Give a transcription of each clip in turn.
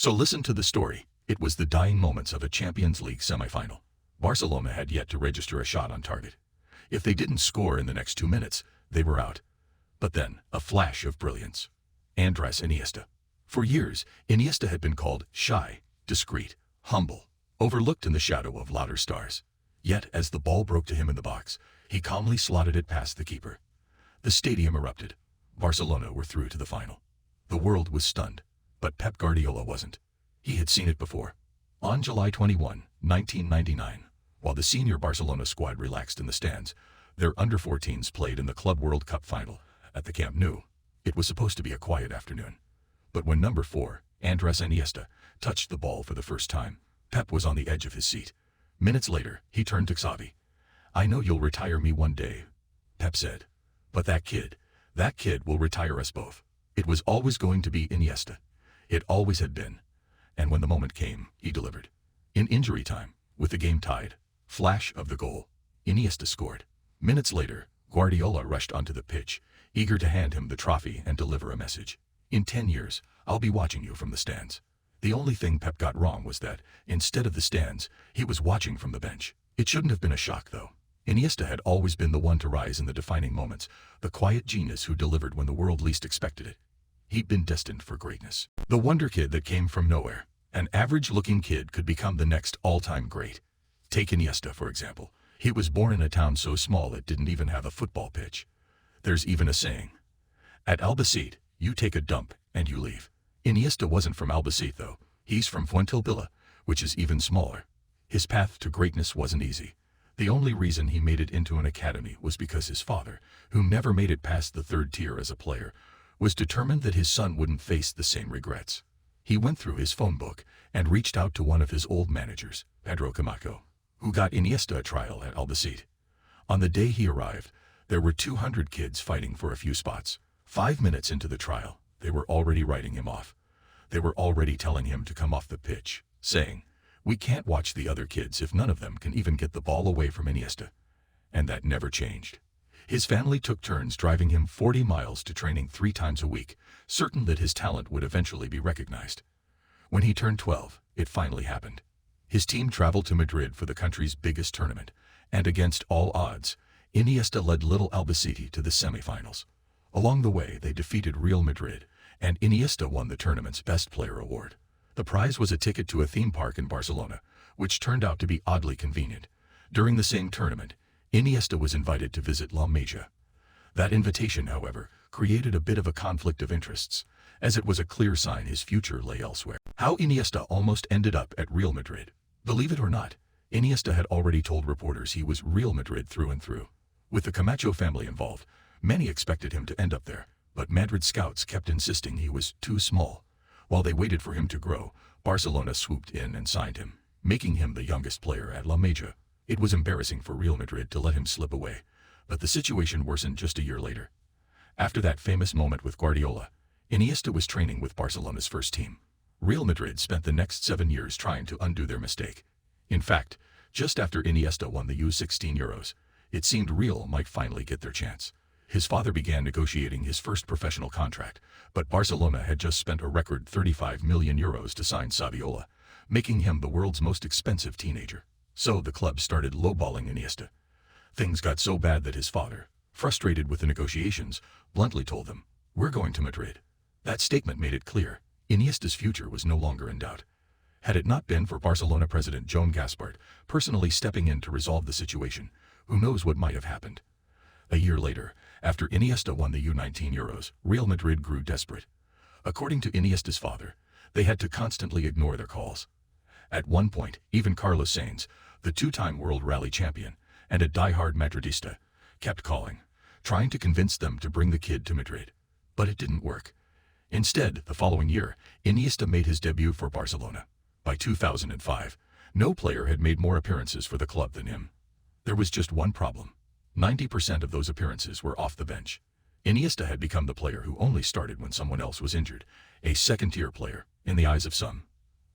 So listen to the story. It was the dying moments of a Champions League semifinal. Barcelona had yet to register a shot on target. If they didn't score in the next 2 minutes, they were out. But then, a flash of brilliance. Andres Iniesta. For years, Iniesta had been called shy, discreet, humble, overlooked in the shadow of louder stars. Yet, as the ball broke to him in the box, he calmly slotted it past the keeper. The stadium erupted. Barcelona were through to the final. The world was stunned, but Pep Guardiola wasn't. He had seen it before. On July 21, 1999, while the senior Barcelona squad relaxed in the stands, their under-14s played in the Club World Cup final at the Camp Nou. It was supposed to be a quiet afternoon. But when number 4, Andres Iniesta, touched the ball for the first time, Pep was on the edge of his seat. Minutes later, he turned to Xavi. "I know you'll retire me one day," Pep said. "But that kid will retire us both." It was always going to be Iniesta. It always had been. And when the moment came, he delivered. In injury time, with the game tied, flash of the goal, Iniesta scored. Minutes later, Guardiola rushed onto the pitch, eager to hand him the trophy and deliver a message. "In 10 years, I'll be watching you from the stands." The only thing Pep got wrong was that, instead of the stands, he was watching from the bench. It shouldn't have been a shock, though. Iniesta had always been the one to rise in the defining moments, the quiet genius who delivered when the world least expected it. He'd been destined for greatness. The wonder kid that came from nowhere. An average-looking kid could become the next all-time great. Take Iniesta, for example. He was born in a town so small it didn't even have a football pitch. There's even a saying. At Albacete, you take a dump and you leave. Iniesta wasn't from Albacete, though. He's from Fuengirola, which is even smaller. His path to greatness wasn't easy. The only reason he made it into an academy was because his father, who never made it past the 3rd tier as a player, was determined that his son wouldn't face the same regrets. He went through his phone book and reached out to one of his old managers, Pedro Camacho, who got Iniesta a trial at Albacete. On the day he arrived, there were 200 kids fighting for a few spots. 5 minutes into the trial, they were already writing him off. They were already telling him to come off the pitch, saying, "We can't watch the other kids if none of them can even get the ball away from Iniesta." And that never changed. His family took turns driving him 40 miles to training 3 times a week, certain that his talent would eventually be recognized. When he turned 12, it finally happened. His team traveled to Madrid for the country's biggest tournament, and against all odds, Iniesta led little Albacete to the semifinals. Along the way, they defeated Real Madrid, and Iniesta won the tournament's Best Player award. The prize was a ticket to a theme park in Barcelona, which turned out to be oddly convenient. During the same tournament, Iniesta was invited to visit La Masia. That invitation, however, created a bit of a conflict of interests, as it was a clear sign his future lay elsewhere. How Iniesta almost ended up at Real Madrid. Believe it or not, Iniesta had already told reporters he was Real Madrid through and through. With the Camacho family involved, many expected him to end up there, but Madrid scouts kept insisting he was too small. While they waited for him to grow, Barcelona swooped in and signed him, making him the youngest player at La Masia. It was embarrassing for Real Madrid to let him slip away, but the situation worsened just a year later. After that famous moment with Guardiola, Iniesta was training with Barcelona's first team. Real Madrid spent the next 7 years trying to undo their mistake. In fact, just after Iniesta won the U16 Euros, it seemed Real might finally get their chance. His father began negotiating his first professional contract, but Barcelona had just spent a record 35 million euros to sign Saviola, making him the world's most expensive teenager. So the club started lowballing Iniesta. Things got so bad that his father, frustrated with the negotiations, bluntly told them, "We're going to Madrid." That statement made it clear Iniesta's future was no longer in doubt. Had it not been for Barcelona president Joan Gaspart personally stepping in to resolve the situation, who knows what might have happened. A year later, after Iniesta won the U19 Euros, Real Madrid grew desperate. According to Iniesta's father, they had to constantly ignore their calls. At one point, even Carlos Sainz, the 2-time World Rally champion and a die-hard Madridista, kept calling, trying to convince them to bring the kid to Madrid. But it didn't work. Instead, the following year, Iniesta made his debut for Barcelona. By 2005, no player had made more appearances for the club than him. There was just one problem. 90% of those appearances were off the bench. Iniesta had become the player who only started when someone else was injured, a second-tier player, in the eyes of some.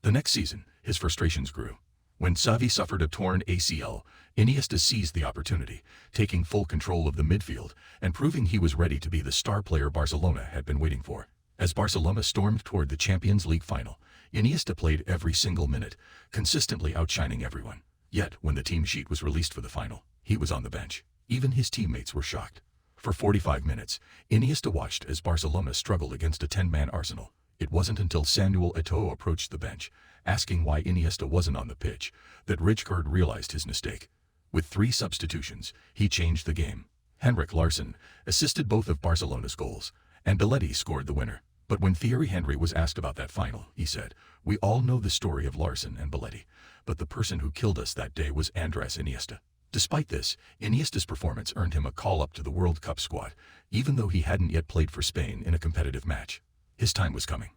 The next season, his frustrations grew. When Xavi suffered a torn ACL, Iniesta seized the opportunity, taking full control of the midfield and proving he was ready to be the star player Barcelona had been waiting for. As Barcelona stormed toward the Champions League final, Iniesta played every single minute, consistently outshining everyone. Yet, when the team sheet was released for the final, he was on the bench. Even his teammates were shocked. For 45 minutes, Iniesta watched as Barcelona struggled against a 10-man Arsenal. It wasn't until Samuel Eto'o approached the bench, asking why Iniesta wasn't on the pitch, that Rijkaard realized his mistake. With 3 substitutions, he changed the game. Henrik Larsson assisted both of Barcelona's goals, and Belletti scored the winner. But when Thierry Henry was asked about that final, he said, "We all know the story of Larsson and Belletti, but the person who killed us that day was Andres Iniesta." Despite this, Iniesta's performance earned him a call-up to the World Cup squad, even though he hadn't yet played for Spain in a competitive match. His time was coming.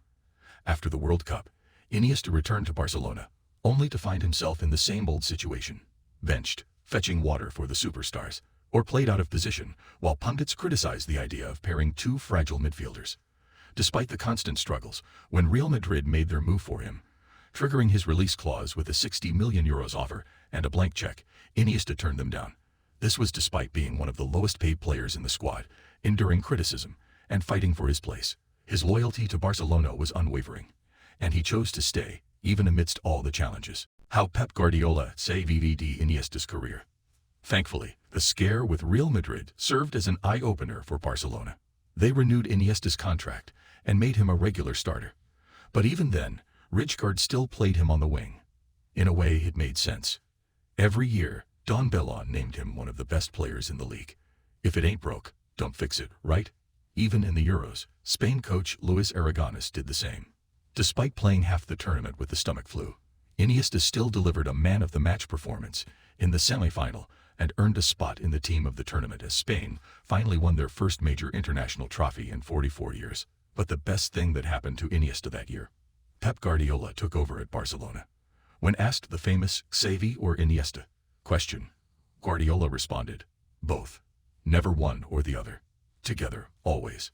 After the World Cup, Iniesta returned to Barcelona, only to find himself in the same old situation. Benched, fetching water for the superstars, or played out of position, while pundits criticized the idea of pairing 2 fragile midfielders. Despite the constant struggles, when Real Madrid made their move for him, triggering his release clause with a €60 million offer and a blank check, Iniesta turned them down. This was despite being one of the lowest-paid players in the squad, enduring criticism, and fighting for his place. His loyalty to Barcelona was unwavering, and he chose to stay, even amidst all the challenges. How Pep Guardiola saved Iniesta's career. Thankfully, the scare with Real Madrid served as an eye-opener for Barcelona. They renewed Iniesta's contract and made him a regular starter. But even then, Rijkaard still played him on the wing. In a way, it made sense. Every year, Don Bellon named him one of the best players in the league. If it ain't broke, don't fix it, right? Even in the Euros, Spain coach Luis Aragonés did the same. Despite playing half the tournament with the stomach flu, Iniesta still delivered a man-of-the-match performance in the semi-final and earned a spot in the team of the tournament as Spain finally won their first major international trophy in 44 years. But the best thing that happened to Iniesta that year: Pep Guardiola took over at Barcelona. When asked the famous Xavi or Iniesta question, Guardiola responded, "Both. Never one or the other. Together, always.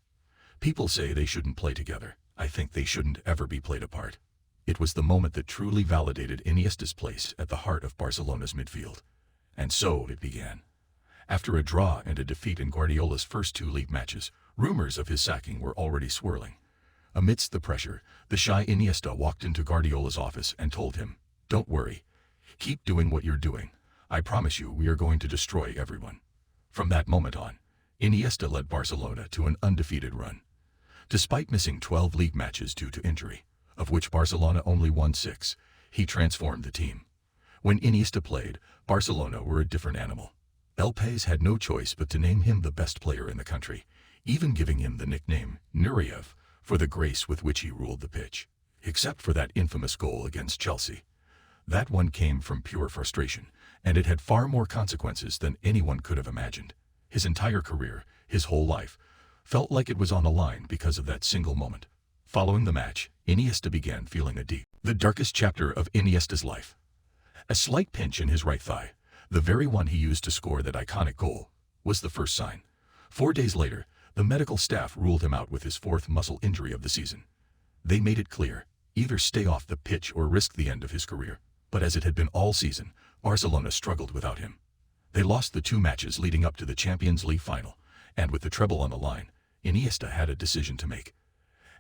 People say they shouldn't play together. I think they shouldn't ever be played apart." It was the moment that truly validated Iniesta's place at the heart of Barcelona's midfield. And so it began. After a draw and a defeat in Guardiola's first 2 league matches, rumors of his sacking were already swirling. Amidst the pressure, the shy Iniesta walked into Guardiola's office and told him, "Don't worry. Keep doing what you're doing. I promise you we are going to destroy everyone." From that moment on, Iniesta led Barcelona to an undefeated run. Despite missing 12 league matches due to injury, of which Barcelona only won 6, he transformed the team. When Iniesta played, Barcelona were a different animal. El Pais had no choice but to name him the best player in the country, even giving him the nickname Nureyev for the grace with which he ruled the pitch. Except for that infamous goal against Chelsea. That one came from pure frustration, and it had far more consequences than anyone could have imagined. His entire career, his whole life, felt like it was on the line because of that single moment. Following the match, Iniesta began feeling the darkest chapter of Iniesta's life. A slight pinch in his right thigh, the very one he used to score that iconic goal, was the first sign. 4 days later, the medical staff ruled him out with his 4th muscle injury of the season. They made it clear, either stay off the pitch or risk the end of his career. But as it had been all season, Barcelona struggled without him. They lost the 2 matches leading up to the Champions League final, and with the treble on the line, Iniesta had a decision to make.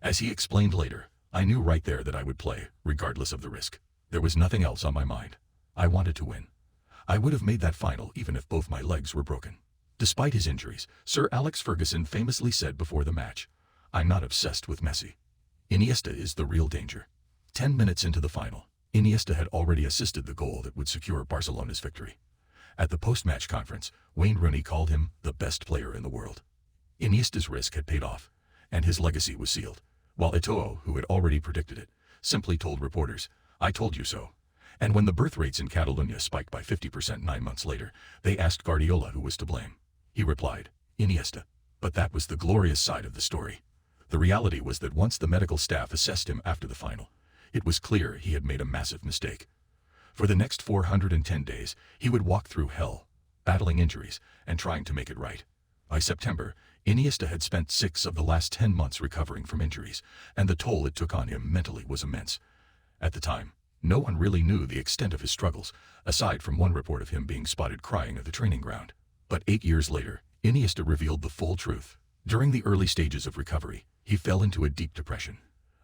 As he explained later, "I knew right there that I would play, regardless of the risk. There was nothing else on my mind. I wanted to win. I would have made that final even if both my legs were broken." Despite his injuries, Sir Alex Ferguson famously said before the match, "I'm not obsessed with Messi. Iniesta is the real danger." 10 minutes into the final, Iniesta had already assisted the goal that would secure Barcelona's victory. At the post-match conference, Wayne Rooney called him the best player in the world. Iniesta's risk had paid off, and his legacy was sealed, while Eto'o, who had already predicted it, simply told reporters, "I told you so." And when the birth rates in Catalonia spiked by 50% 9 months later, they asked Guardiola who was to blame. He replied, "Iniesta." But that was the glorious side of the story. The reality was that once the medical staff assessed him after the final, it was clear he had made a massive mistake. For the next 410 days, he would walk through hell, battling injuries and trying to make it right. By September, Iniesta had spent 6 of the last 10 months recovering from injuries, and the toll it took on him mentally was immense. At the time, no one really knew the extent of his struggles, aside from one report of him being spotted crying at the training ground. But 8 years later, Iniesta revealed the full truth. During the early stages of recovery, he fell into a deep depression,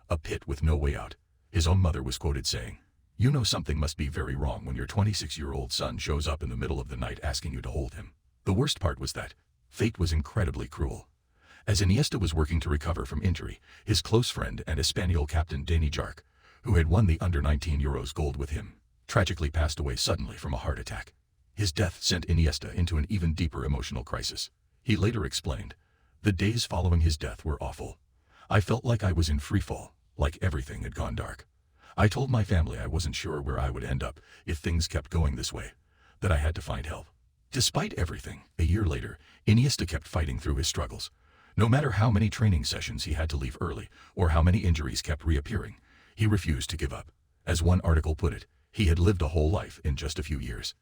a pit with no way out. His own mother was quoted saying, "You know something must be very wrong when your 26-year-old son shows up in the middle of the night asking you to hold him." The worst part was that fate was incredibly cruel. As Iniesta was working to recover from injury, his close friend and Espanyol captain Dani Jarque, who had won the under-19 Euros gold with him, tragically passed away suddenly from a heart attack. His death sent Iniesta into an even deeper emotional crisis. He later explained, "The days following his death were awful. I felt like I was in freefall, like everything had gone dark. I told my family I wasn't sure where I would end up if things kept going this way, that I had to find help." Despite everything, a year later, Iniesta kept fighting through his struggles. No matter how many training sessions he had to leave early, or how many injuries kept reappearing, he refused to give up. As one article put it, he had lived a whole life in just a few years.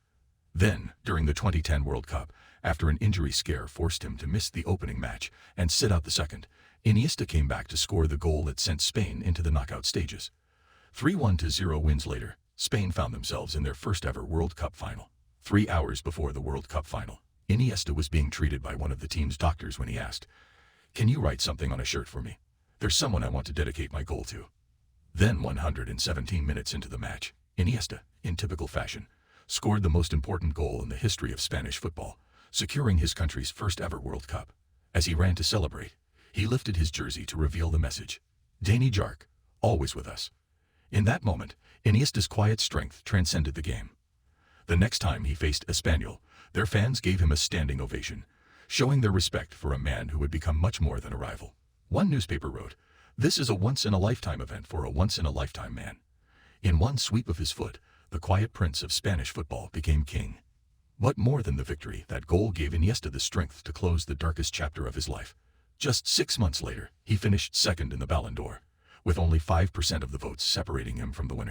Then, during the 2010 World Cup, after an injury scare forced him to miss the opening match and sit out the second, Iniesta came back to score the goal that sent Spain into the knockout stages. 3-1-0 wins later, Spain found themselves in their first ever World Cup final. 3 hours before the World Cup final, Iniesta was being treated by one of the team's doctors when he asked, "Can you write something on a shirt for me? There's someone I want to dedicate my goal to." Then 117 minutes into the match, Iniesta, in typical fashion, scored the most important goal in the history of Spanish football, securing his country's first ever World Cup. As he ran to celebrate, he lifted his jersey to reveal the message, "Dani Jarque, always with us." In that moment, Iniesta's quiet strength transcended the game. The next time he faced Espanyol, their fans gave him a standing ovation, showing their respect for a man who would become much more than a rival. One newspaper wrote, "This is a once-in-a-lifetime event for a once-in-a-lifetime man." In one sweep of his foot, the quiet prince of Spanish football became king. But more than the victory, that goal gave Iniesta the strength to close the darkest chapter of his life. Just 6 months later, he finished second in the Ballon d'Or, with only 5% of the votes separating him from the winner.